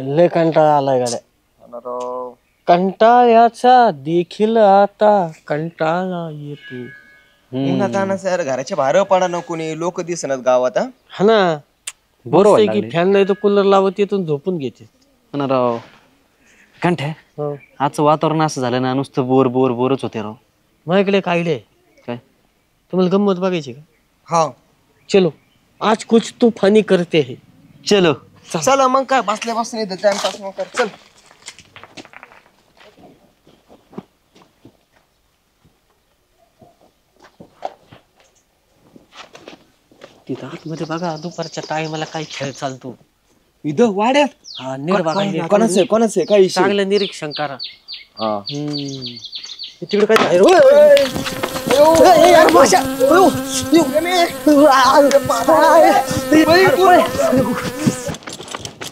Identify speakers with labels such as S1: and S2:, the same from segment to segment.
S1: लय कंटाळा आलाय गाड्या. कंटाळ्याचा देखील आता कंटाळा येतो.
S2: सर घराच्या बाहेर पडा नको कोणी लोक दिसणार गावात.
S1: हा ना बरोबर की फॅन नाही तर कूलर लावत येतो झोपून घेते.
S3: राव कंठ्या आजचं वातावरण असं झालं ना नुसतं बोर बोर बोरच होते राव.
S1: माझ्याकडे काय आयडिया आहे.
S3: काय
S1: तुम्हाला गंमत बघायची का?
S2: हा
S1: चलो आज कुछ तू फनी करते है.
S3: चलो
S2: चला मग काय बसल्या बसल्या टाइमपास मग कर चल.
S1: तिथं आतमध्ये बघा दुपारच्या टायमाला काय खेळ चालतो.
S2: इथं वाड्यात
S1: हा नीट बघा.
S2: कोणाचं काय
S1: चांगलं निरीक्षण करा.
S2: तिकडे काय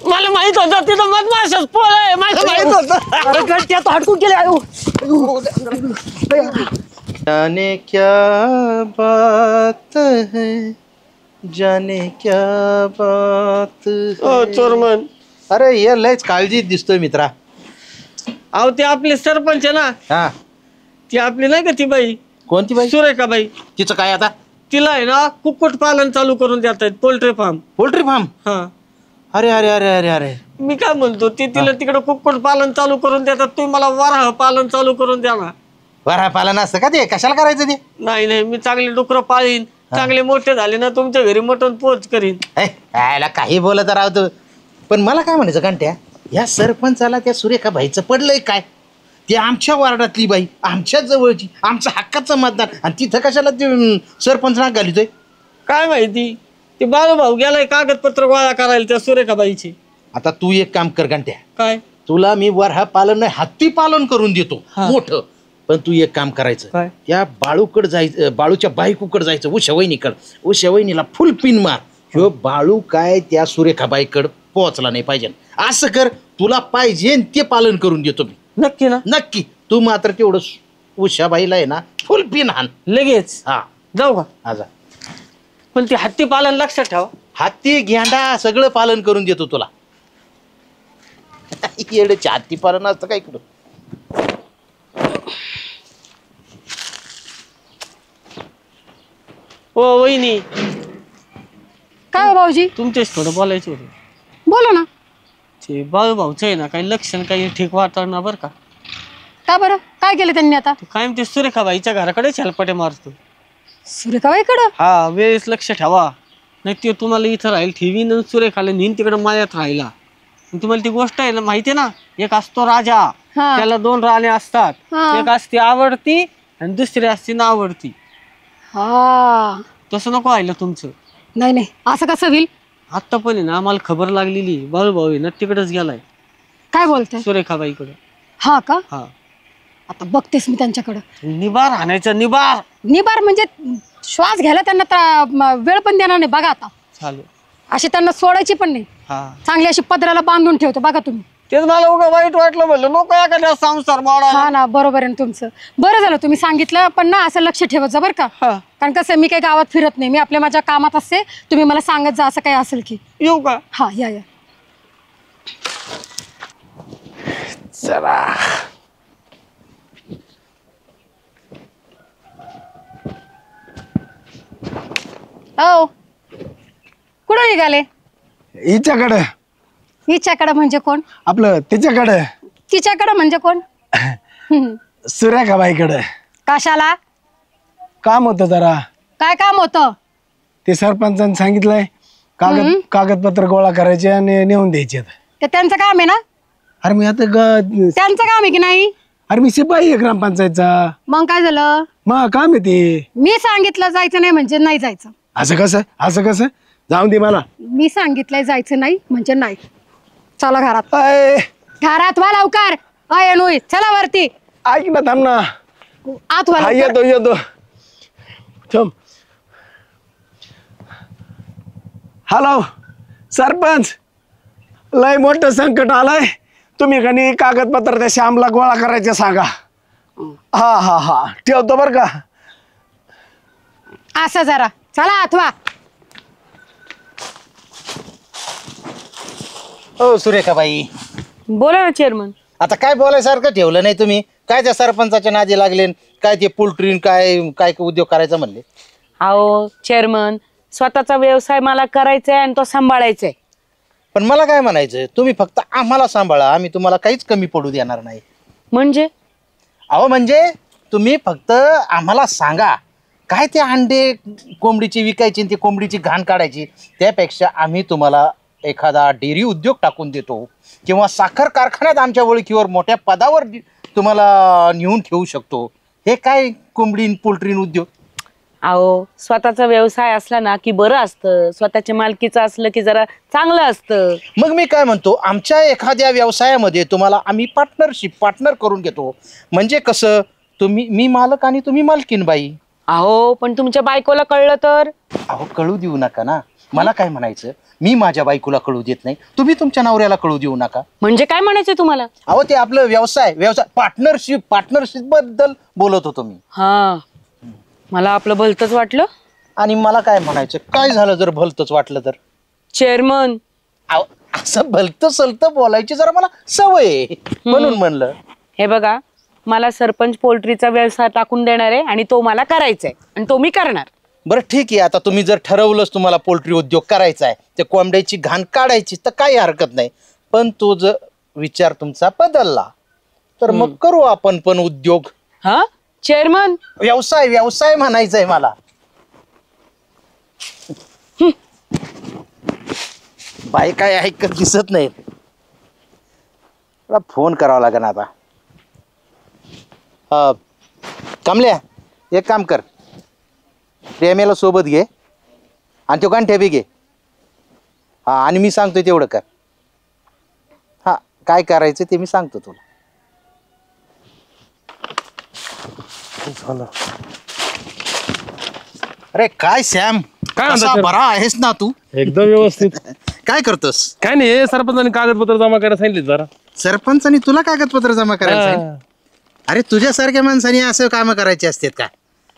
S1: मला माहित होतं तिथं मधमाशाच पोळ आहे. मला माहित होतं. हटकून गेले.
S4: जाने क्या बात है जाने क्या बात है.
S1: चोरमन
S4: अरे हे लयच काळजीत दिसतोय मित्रा.
S1: अहो ते आपले सरपंच आहे ना.
S4: हा
S1: ती आपली नाही का ती बाई
S4: कोणती बाई?
S1: सुरेखा बाई.
S4: तिचं काय आता?
S1: तिला आहे ना कुक्कुट पालन चालू करून देत आहेत. Poultry farm.
S4: Poultry farm?
S1: हा
S4: अरे अरे अरे अरे अरे
S1: मी काय म्हणतो ते तिला तिकडे कुक्कुट पालन चालू करून देतात. तुम्ही मला वराह पालन चालू करून द्या ना.
S4: वरा पालन असतं का ते? कशाला करायचं ते?
S1: नाही मी चांगले डुकरं पाळीन. चांगले मोठे झाले ना तुमच्या घरी मटण पोच करीन.
S4: यायला काही बोलत राहतो. पण मला काय म्हणायचं कंट्या या सरपंचाला त्या सुरेखा बाईचं पडलंय काय? ती आमच्या वार्डातली बाई आमच्या जवळची आमचं हक्काचं मतदान आणि तिथं कशाला ते सरपंच नाक घालितोय
S1: काय माहिती. ते बाळूभाऊ गेलाय कागदपत्र गोळा करायला त्या सुरेखा बाईची.
S4: आता तू एक काम कर घंट्या.
S1: काय?
S4: तुला मी वरहा पालन नाही हत्ती पालन करून देतो मोठं. पण तू एक काम करायचं
S1: काय?
S4: त्या बाळूकड जायचं. बाळूच्या बायकोकड जायचं. उषा वहिनीकड. उषा वहिनीला फुल पिन मार. ह्यो बाळू काय त्या सुरेखा बाईकड पोहोचला नाही पाहिजे. असं कर तुला पाहिजे ते पालन करून देतो मी.
S1: नक्की ना?
S4: नक्की. तू मात्र तेवढं उषाबाईला आहे ना फुल पिन हान
S1: लगेच.
S4: हा
S1: जाऊ का?
S4: आजा.
S1: पण ते हत्ती पालन लक्षात ठेवा.
S4: हत्ती घेंडा सगळं पालन करून देतो तुला. येडचे हत्ती पालन असतं काय इकडं.
S1: ओ वहिनी
S5: काय हो भाऊजी?
S1: तुमच्याशी थोडं बोलायचं होतं.
S5: बोला ना.
S1: ते बाळूभाऊचं आहे ना काही लक्षण काही ठीक वाटणार ना बरं का.
S5: का बरं काय केलं त्यांनी आता?
S1: कायम ते सुरेखाबाईच्या घराकडे छलपटे मारतो.
S5: सुरेखाबाईकडं?
S1: हा वेळेस लक्ष ठेवा. नाही ते तुम्हाला इथं राहील ठेवीन सुरेखाला नेहन तिकडे मायात राहिला. तुम्हाला ती गोष्ट आहे ना माहिती आहे ना. एक असतो राजा. त्याला 2 राणे असतात. एक असते आवडती आणि दुसरी असते ना आवडती.
S5: हा
S1: तसं नको व्हायला तुमचं.
S5: नाही असं कसं होईल?
S1: आत्ता पण आहे ना आम्हाला खबर लागलेली बाळूभाऊ आहे ना तिकडेच गेलाय.
S5: काय बोलताय?
S1: सुरेखाबाईकडे.
S5: हा का?
S1: हा
S5: आता बघतेस मी त्यांच्याकडं.
S1: निबार आणायचा. निबार
S5: म्हणजे श्वास घ्यायला त्यांना वेळ पण देणार नाही बघा आता.
S1: चालू
S5: अशी त्यांना सोडायची पण नाही. चांगली अशी पदराला बांधून ठेवतो बघा तुम्ही.
S1: तेच मला उगा वाईट वाटलं. म्हणलं नको एखाद्या संसार मोडा.
S5: हा ना बरोबर आहे तुमचं. बरं झालं तुम्ही सांगितलं. पण ना असं लक्ष ठेवत जा बरं का. कारण कसं मी काही गावात फिरत नाही. मी आपल्या माझ्या कामात असते. तुम्ही मला सांगत जा असं काही असेल की.
S1: येऊ का?
S5: हा या.
S4: चला
S5: हो कुठं निघाले?
S6: हिच्याकडे.
S5: हिच्याकडे म्हणजे कोण?
S6: आपलं तिच्याकडे.
S5: तिच्याकडे म्हणजे कोण?
S6: सुरेखाबाईकडे.
S5: कशाला?
S6: काम होतं जरा.
S5: काय काम होतं?
S6: ते सरपंचाने सांगितलंय कागदपत्र गोळा करायचे आणि नेऊन द्यायचे.
S5: ते त्यांचं काम आहे ना.
S6: अरे मी आता
S5: त्यांचं काम आहे की नाही?
S6: अरे मी शिपाई आहे ग्रामपंचायतचा.
S5: मग काय झालं?
S6: मग काम आहे ते.
S5: मी सांगितलं जायचं नाही म्हणजे नाही जायचं.
S6: असं कसं? जाऊन दे मला.
S5: मी सांगितलंय जायचं नाही म्हणजे नाही. चला घरात. घरात वा लवकर. अनुई चला वरती.
S6: ऐक ना थांब ना.
S5: आत वा.
S6: येतो थांब. हॅलो सरपंच. लय मोठं संकट आलंय. तुम्ही कणी कागदपत्र त्या श्यामला गोळा करायचे सांगा. हा ठेवतो बर का.
S5: असं जरा चला अथवा.
S4: ओ सुरेखाबाई
S7: बोला ना चेअरमन.
S4: आता काय बोलायसारखं ठेवलं नाही तुम्ही. काय त्या सरपंचाच्या नादी लागले, काय ते पोल्ट्री काय काय उद्योग करायचा म्हणले.
S7: अहो चेअरमन, स्वतःचा व्यवसाय मला करायचा आहे आणि तो सांभाळायचा आहे.
S4: पण मला काय म्हणायचं, तुम्ही फक्त आम्हाला सांभाळा, आम्ही तुम्हाला काहीच कमी पडू देणार नाही.
S7: म्हणजे
S4: अहो म्हणजे तुम्ही फक्त आम्हाला सांगा काय ते अंडे कोंबडीची विकायची आणि ती कोंबडीची घाण काढायची, त्यापेक्षा आम्ही तुम्हाला एखादा डेअरी उद्योग टाकून देतो किंवा साखर कारखान्यात आमच्या ओळखीवर मोठ्या पदावर तुम्हाला नेऊन ठेवू शकतो. हे काय कोंबडी पोल्ट्री उद्योग.
S7: अहो स्वतःचा व्यवसाय असला ना की बरं असतं, स्वतःच्या मालकीचं असलं की जरा चांगलं असतं.
S4: मग मी काय म्हणतो, आमच्या एखाद्या व्यवसायामध्ये तुम्हाला आम्ही पार्टनर करून घेतो. म्हणजे कसं, तुम्ही मी मालक आणि तुम्ही मालकीन बाई.
S7: अहो पण तुमच्या बायकोला कळलं तर.
S4: अहो कळू देऊ नका ना. मला काय म्हणायचं, मी माझ्या बायकोला कळू देत नाही, तुम्ही तुमच्या नवऱ्याला कळू देऊ नका.
S7: म्हणजे काय म्हणायचं तुम्हाला.
S4: अहो ते आपलं व्यवसाय पार्टनरशिप बद्दल बोलत होतो मी.
S7: हा, मला आपलं भलतच वाटलं.
S4: आणि मला काय म्हणायचं, काय झालं जर भलतच वाटलं तर.
S7: चेअरमन,
S4: अहो असं भलतं सलतं बोलायची जरा मला सवय आहे, म्हणून म्हणलं.
S7: हे बघा, मला सरपंच पोल्ट्रीचा व्यवसाय टाकून देणार आहे आणि तो मला करायचा आहे आणि तो मी करणार.
S4: बरं ठीक आहे, आता तुम्ही जर ठरवलंच तुम्हाला पोल्ट्री उद्योग करायचा आहे, ते कोंबड्याची घाण काढायची, तर काही हरकत नाही. पण तो जर विचार तुमचा बदलला तर मग करू आपण पण उद्योग.
S7: हा चेअरमन,
S4: व्यवसाय म्हणायचंय मला. बाई काय ऐकत दिसत नाही. फोन करावा लागेल आता. कमल्या, एक काम कर, प्रेमेला सोबत घे आणि तो गांठ्या बी घे. हा, आणि मी सांगतोय तेवढं कर. हा, काय करायचं ते मी सांगतो तुला. अरे काय सॅम,
S8: काय
S4: कसा
S8: म्हणतो
S4: बरा आहेस ना तू.
S8: एकदम व्यवस्थित.
S4: काय करतोस.
S8: काय नाही, हे सरपंचाने कागदपत्र जमा करायला सांगितले जरा.
S4: सरपंचानी तुला कागदपत्र जमा करायला सांगितलं? अरे तुझ्यासारख्या माणसाने असं काम करायचे असतात का.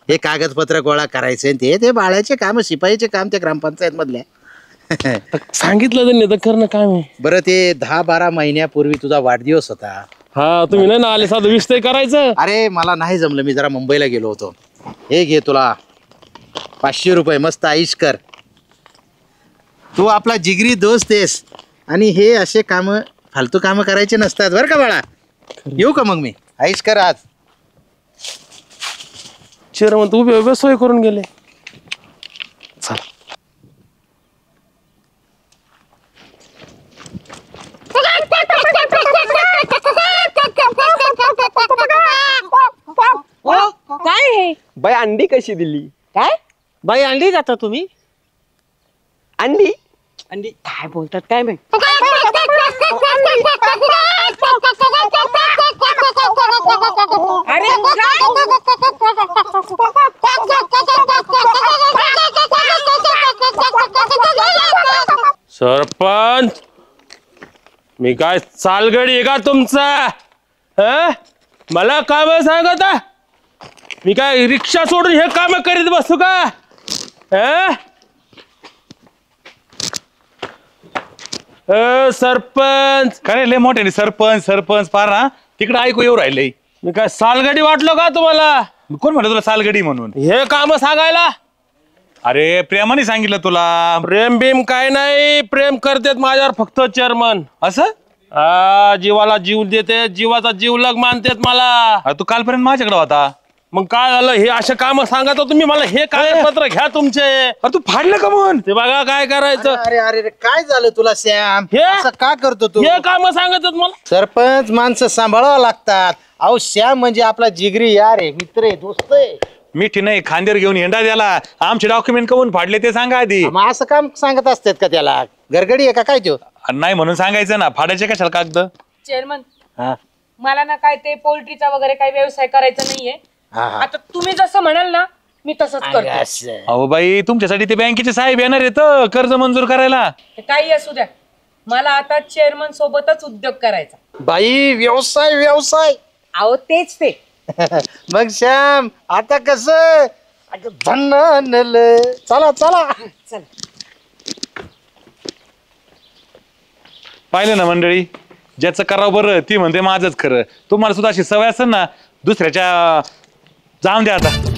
S4: हे कागदपत्र गोळा करायचे ते बाळाचे काम, शिपाईचे काम त्या ग्रामपंचायत मधल्या.
S8: सांगितलं त्यांनी तर करणं काय मी.
S4: बरं, ते 10-12 महिन्यापूर्वी तुझा वाढदिवस होता.
S8: हा, तुम्ही नाही ना आले, साधं 20 ते करायचं.
S4: अरे मला नाही जमलं, मी जरा मुंबईला गेलो होतो. हे घे तुला 500 रुपये, मस्त आईश कर. तू आपला जिगरी दोस्त आहेस आणि हे असे काम फालतू काम करायचे नसतात बरं का बाळा. येऊ का मग मी. आईश कर आज.
S8: चेअरमन तू उभे सोय करून गेले. चला.
S7: काय हे
S1: बाई अंडी कशी दिली.
S7: काय
S1: बाई अंडी जाता तुम्ही. अंडी
S7: अंडी काय बोलतात काय माहित.
S8: सरपंच, मी काय चालगडी आहे का तुमचा. मला काम सांगत, मी काय रिक्षा सोडून हे काम करीत बसू का. सरपंच
S9: काय लय मोठे सरपंच पार ना तिकडे ऐकू येऊ राहिले.
S8: मी काय सालगडी वाटलो का तुम्हाला.
S9: कोण म्हणलं तुला सालगडी म्हणून.
S8: हे काम सांगायला.
S9: अरे प्रेमाने सांगितलं तुला.
S8: प्रेम बिम काय नाही, प्रेम करतेत माझ्यावर फक्त चेअरमन.
S9: असं
S8: जीवाला जीव देते, जीवाचा जीवलग मानतेत मला.
S9: अरे तू कालपर्यंत माझ्याकडे होता.
S8: मग काय झालं, हे असे काम सांगत तुम्ही मला. हे कागदपत्र घ्या तुमचे.
S9: अरे तू फाडलं का म्हणून.
S8: ते बघा काय करायचं.
S4: अरे अरे अरे, काय झालं तुला सॅम,
S8: हे?
S4: असं का करतो तू.
S8: हे काम सांगत मला.
S4: सरपंच माणसं सांभाळावं लागतात. अहो श्याम म्हणजे आपला जिगरी यार आहे, मित्र आहे, दोस्त आहे.
S9: मिठी नाही खांदेर घेऊन हिंडा द्याला. आमचे डॉक्युमेंट कमून फाडले ते सांगा आधी.
S4: मग असं काम सांगत असतात का त्याला. गरगडी आहे का काय तो.
S9: नाही म्हणून सांगायचं ना, फाडायचे कशाला कागद.
S7: चेअरमन,
S4: हा
S7: मला ना काय ते पोल्ट्रीचा वगैरे काही व्यवसाय करायचा नाहीये.
S4: हा हा.
S7: आता तुम्ही जसं म्हणाल ना मी तसंच करतो.
S4: असं.
S9: अहो बाई, तुमच्यासाठी ते बँकेचे साहेब येणार आहेत कर्ज मंजूर करायला.
S7: काही असू द्या, मला आता चेअरमन सोबतच उद्योग करायचा.
S4: बाई व्यवसाय
S7: अहो तेच ते.
S4: मग श्याम आता कसं चला
S7: चला.
S9: पाहिलं ना मंडळी, ज्याचं करावं बरं ती म्हणते माझंच खरं. तुम्हाला सुद्धा अशी सवय असेल ना दुसऱ्याच्या. जाऊन द्या आता.